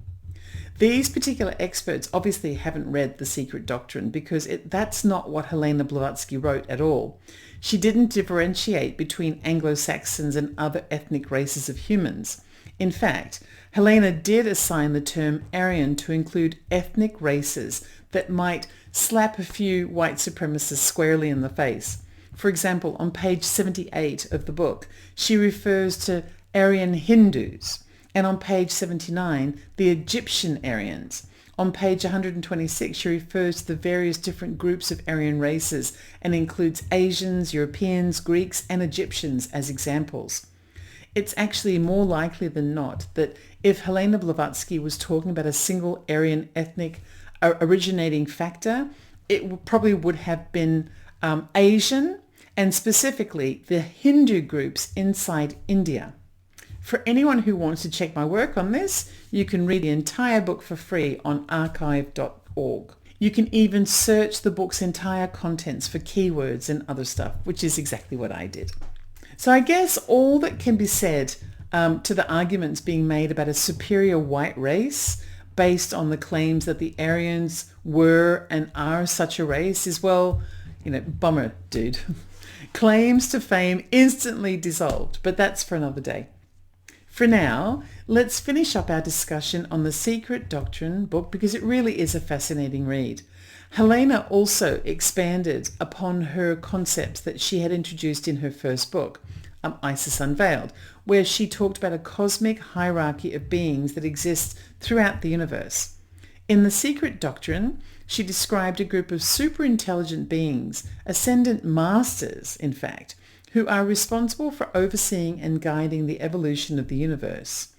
These particular experts obviously haven't read The Secret Doctrine, because that's not what Helena Blavatsky wrote at all. She didn't differentiate between Anglo-Saxons and other ethnic races of humans. In fact, Helena did assign the term Aryan to include ethnic races that might slap a few white supremacists squarely in the face. For example, on page 78 of the book, she refers to Aryan Hindus, and on page 79, the Egyptian Aryans. On page 126, she refers to the various different groups of Aryan races and includes Asians, Europeans, Greeks, and Egyptians as examples. It's actually more likely than not that if Helena Blavatsky was talking about a single Aryan ethnic originating factor, it probably would have been Asian, and specifically the Hindu groups inside India. For anyone who wants to check my work on this, you can read the entire book for free on archive.org. You can even search the book's entire contents for keywords and other stuff, which is exactly what I did. So I guess all that can be said to the arguments being made about a superior white race based on the claims that the Aryans were and are such a race is, well, bummer, dude. Claims to fame instantly dissolved, but that's for another day. For now, let's finish up our discussion on the Secret Doctrine book because it really is a fascinating read. Helena also expanded upon her concepts that she had introduced in her first book, Isis Unveiled, where she talked about a cosmic hierarchy of beings that exists throughout the universe. In the Secret Doctrine, she described a group of super-intelligent beings, ascendant masters, in fact, who are responsible for overseeing and guiding the evolution of the universe,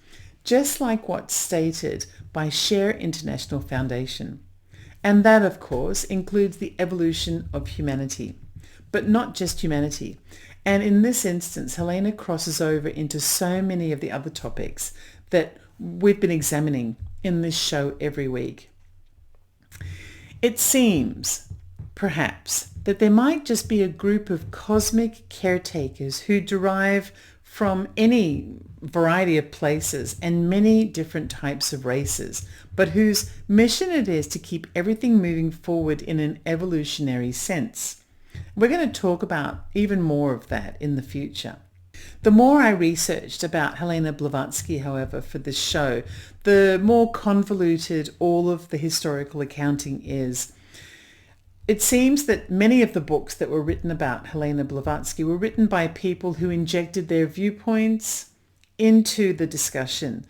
just like what's stated by Share International Foundation. And that, of course, includes the evolution of humanity, but not just humanity. And in this instance, Helena crosses over into so many of the other topics that we've been examining in this show every week. It seems, perhaps, that there might just be a group of cosmic caretakers who derive from any variety of places and many different types of races, but whose mission it is to keep everything moving forward in an evolutionary sense. We're going to talk about even more of that in the future. The more I researched about Helena Blavatsky, however, for this show, the more convoluted all of the historical accounting is. It seems that many of the books that were written about Helena Blavatsky were written by people who injected their viewpoints into the discussion,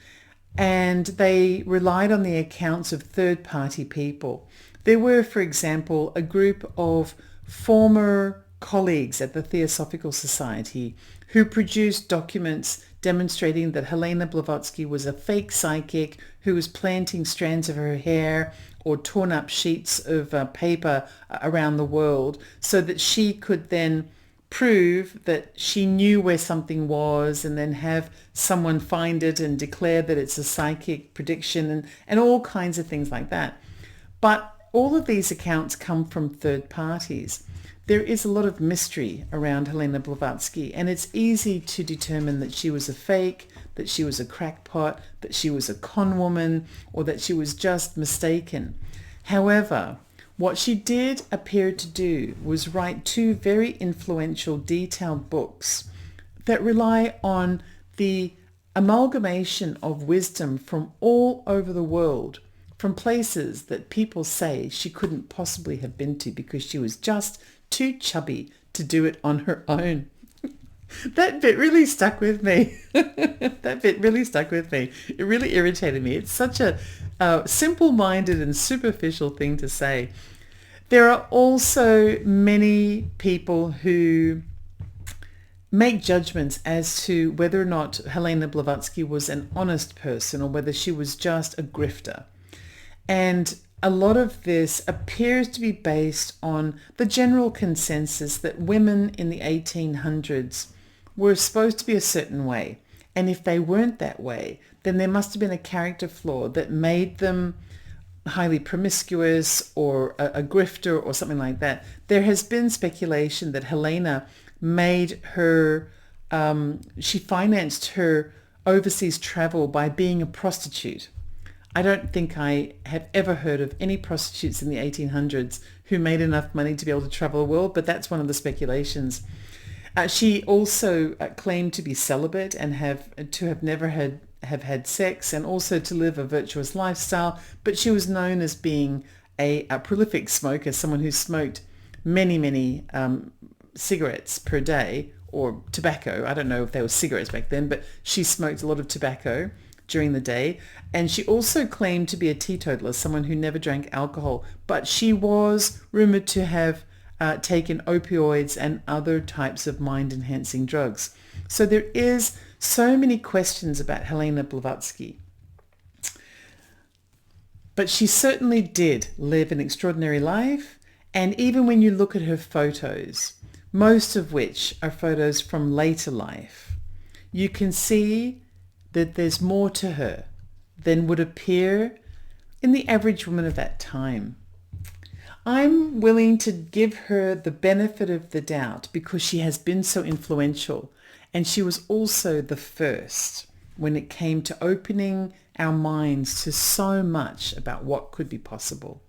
and they relied on the accounts of third-party people. There were, for example, a group of former colleagues at the Theosophical Society who produced documents demonstrating that Helena Blavatsky was a fake psychic who was planting strands of her hair or torn up sheets of paper around the world so that she could then prove that she knew where something was and then have someone find it and declare that it's a psychic prediction and all kinds of things like that. But all of these accounts come from third parties. There is a lot of mystery around Helena Blavatsky, and it's easy to determine that she was a fake, that she was a crackpot, that she was a con woman, or that she was just mistaken. However, what she did appear to do was write two very influential, detailed books that rely on the amalgamation of wisdom from all over the world, from places that people say she couldn't possibly have been to because she was just too chubby to do it on her own. That bit really stuck with me. That bit really stuck with me. It really irritated me. It's such a simple-minded and superficial thing to say. There are also many people who make judgments as to whether or not Helena Blavatsky was an honest person or whether she was just a grifter. And a lot of this appears to be based on the general consensus that women in the 1800s were supposed to be a certain way. And if they weren't that way, then there must have been a character flaw that made them highly promiscuous or a grifter or something like that. There has been speculation that Helena made her, she financed her overseas travel by being a prostitute. I don't think I have ever heard of any prostitutes in the 1800s who made enough money to be able to travel the world, but that's one of the speculations. She also claimed to be celibate and have never had sex, and also to live a virtuous lifestyle, but she was known as being a prolific smoker, someone who smoked many cigarettes per day, or tobacco. I don't know if they were cigarettes back then, but she smoked a lot of tobacco during the day. And she also claimed to be a teetotaler, someone who never drank alcohol, but she was rumored to have taken opioids and other types of mind-enhancing drugs. So there is so many questions about Helena Blavatsky. But she certainly did live an extraordinary life, and even when you look at her photos, most of which are photos from later life, you can see that there's more to her than would appear in the average woman of that time. I'm willing to give her the benefit of the doubt because she has been so influential, and she was also the first when it came to opening our minds to so much about what could be possible.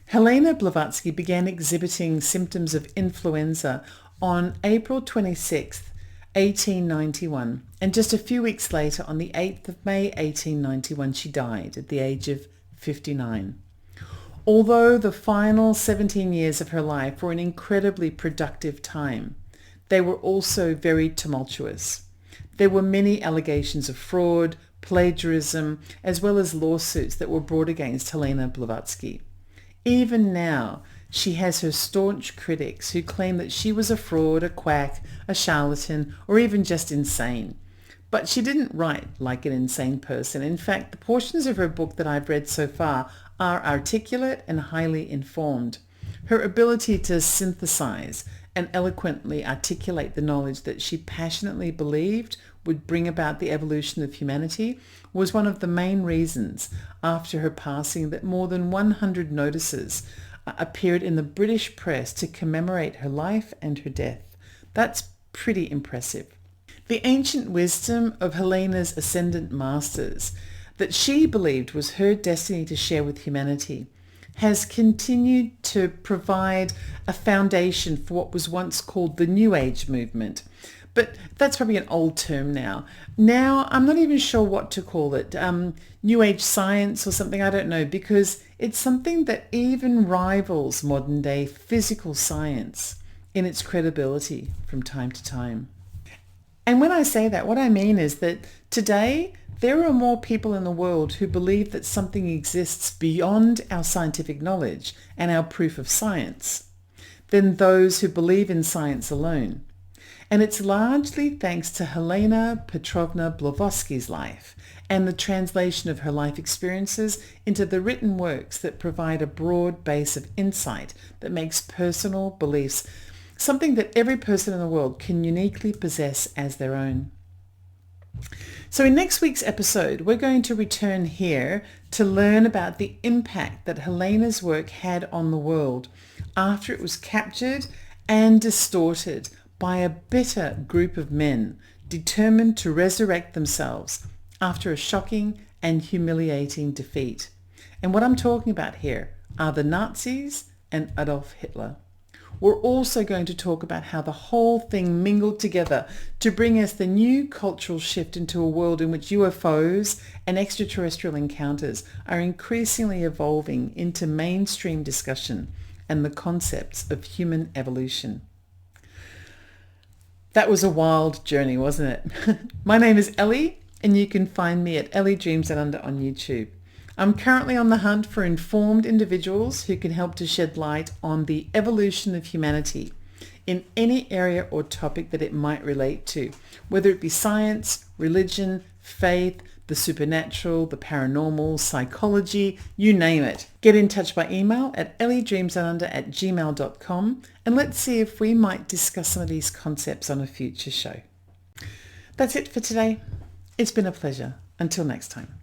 Helena Blavatsky began exhibiting symptoms of influenza on April 26th, 1891, and just a few weeks later, on the 8th of May 1891, she died at the age of 59. Although the final 17 years of her life were an incredibly productive time, they were also very tumultuous. There were many allegations of fraud, plagiarism, as well as lawsuits that were brought against Helena Blavatsky. Even now, she has her staunch critics who claim that she was a fraud, a quack, a charlatan, or even just insane. But she didn't write like an insane person. In fact, the portions of her book that I've read so far are articulate and highly informed. Her ability to synthesize and eloquently articulate the knowledge that she passionately believed would bring about the evolution of humanity was one of the main reasons after her passing that more than 100 notices appeared in the British press to commemorate her life and her death. That's pretty impressive. The ancient wisdom of Helena's ascendant masters that she believed was her destiny to share with humanity has continued to provide a foundation for what was once called the New Age movement. But that's probably an old term now. Now, I'm not even sure what to call it. New Age science or something, I don't know, because it's something that even rivals modern day physical science in its credibility from time to time. And when I say that, what I mean is that today there are more people in the world who believe that something exists beyond our scientific knowledge and our proof of science than those who believe in science alone. And it's largely thanks to Helena Petrovna Blavatsky's life and the translation of her life experiences into the written works that provide a broad base of insight that makes personal beliefs something that every person in the world can uniquely possess as their own. So in next week's episode, we're going to return here to learn about the impact that Helena's work had on the world after it was captured and distorted by a bitter group of men determined to resurrect themselves after a shocking and humiliating defeat. And what I'm talking about here are the Nazis and Adolf Hitler. We're also going to talk about how the whole thing mingled together to bring us the new cultural shift into a world in which UFOs and extraterrestrial encounters are increasingly evolving into mainstream discussion and the concepts of human evolution. That was a wild journey, wasn't it? My name is Ellie, and you can find me at Ellie Dreams Down Under on YouTube. I'm currently on the hunt for informed individuals who can help to shed light on the evolution of humanity in any area or topic that it might relate to, whether it be science, religion, faith, the supernatural, the paranormal, psychology, you name it. Get in touch by email at elliedreamsdownunder@gmail.com and let's see if we might discuss some of these concepts on a future show. That's it for today. It's been a pleasure. Until next time.